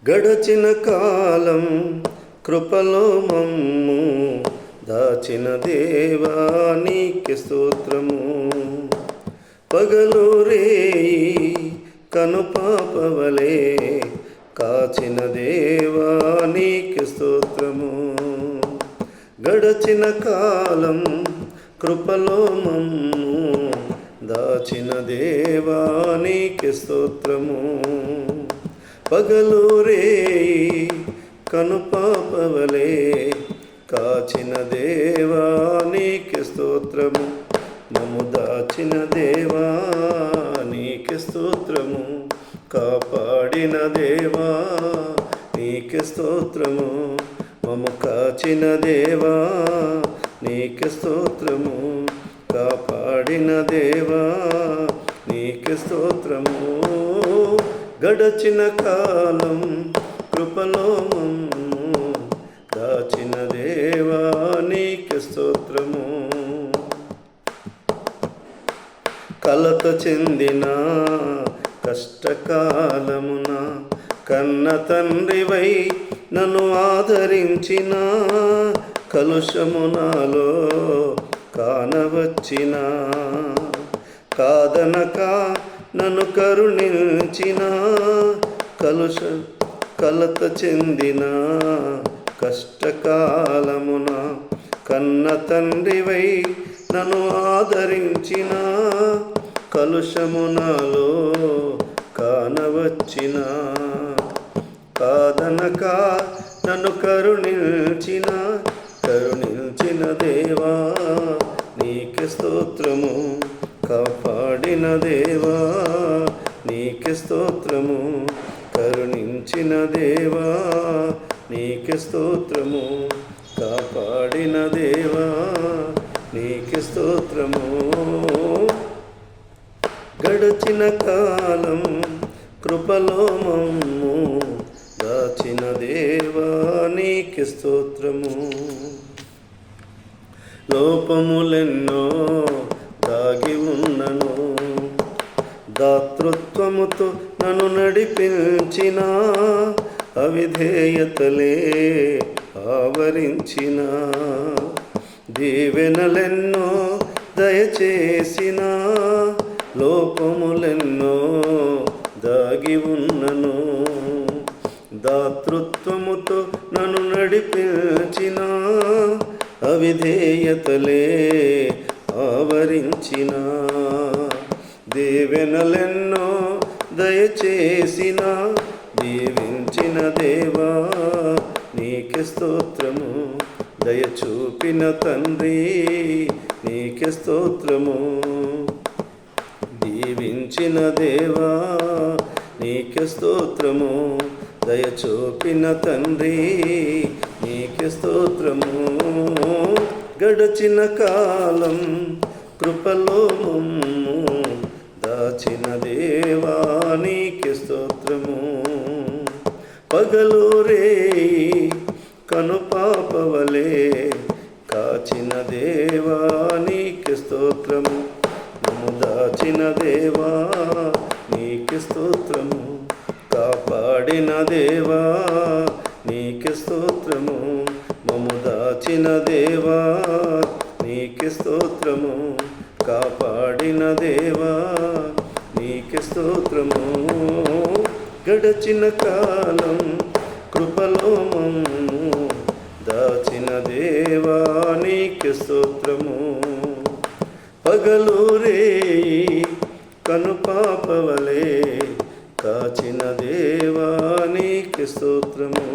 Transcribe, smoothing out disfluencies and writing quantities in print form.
గడచిన కాలం కృపలో మమ్ము దాచిన దేవా నీకే స్తోత్రము. పగలు రేయి కనుపాపవలే కాచిన దేవా నీకే స్తోత్రము. గడచిన కాలం కృపలో మమ్ము దాచిన దేవా నీకే స్తోత్రము. పగలు రేయి కనుపాపవలే కాచిన దేవా నీకే స్తోత్రము. మమ్ము దాచిన దేవా నీకే స్తోత్రము. కాపాడిన దేవా నీకే స్తోత్రము. మమ్ము కాచిన దేవా నీకే స్తోత్రము. కాపాడిన దేవా నీకే స్తోత్రము. గడచిన కాలం కృపలో మమ్ము దాచిన దేవా నీకే స్తోత్రము. కలత చెందిన కష్టకాలమున కన్న తండ్రివై నన్ను ఆదరించిన, కలుషము నాలో కానవచ్చిన, కాదనక నన్ను కరుణించిన, కలత చెందిన కష్టకాలమున కన్న తండ్రివై నన్ను ఆదరించిన, కలుషము నాలో కానవచ్చిన, కాదనక నన్ను కరుణించిన దేవా నీకే స్తోత్రము. కాపాడిన దేవా నీకే స్తోత్రము. కరుణించిన దేవా నీకే స్తోత్రము. కాపాడిన దేవా నీకే స్తోత్రము. గడచిన కాలం కృపలో మమ్ము దాచిన దేవా నీకే స్తోత్రము. లోపములెన్నో దాగి ఉన్నను, దాతృత్వముతో నన్ను నడిపించిన, అవిధేయతలే ఆవరించిన, దీవెనలెన్నో దయచేసిన, లోపములెన్నో దాగి ఉన్నను, దాతృత్వముతో నన్ను నడిపించిన, అవిధేయతలే ఆవరించిన, దీవెనలెన్నో దయచేసిన, దీవించిన దేవా నీకే స్తోత్రము. దయ చూపిన తండ్రి నీకే స్తోత్రము. దీవించిన దేవా నీకే స్తోత్రము. దయ చూపిన తండ్రి నీకే స్తోత్రము. గడచిన కాలం కృపలో మమ్ము దాచిన దేవా నీకే స్తోత్రము. పగలు రేయి కనుపాపవలే కాచిన దేవా నీకే స్తోత్రము. మమ్ము దాచిన దేవా నీకే స్తోత్రము. కాపాడిన దేవా నీకే స్తోత్రము. మమ్ము దాచిన దేవా నీకే స్తోత్రము. కాపాడిన దేవా నీకే స్తోత్రము. గడచిన కాలం కృపలో మమ్ము దాచిన దేవా నీకే స్తోత్రము. పగలు రేయి కనుపాపవలే కాచిన దేవా నీకే స్తోత్రము.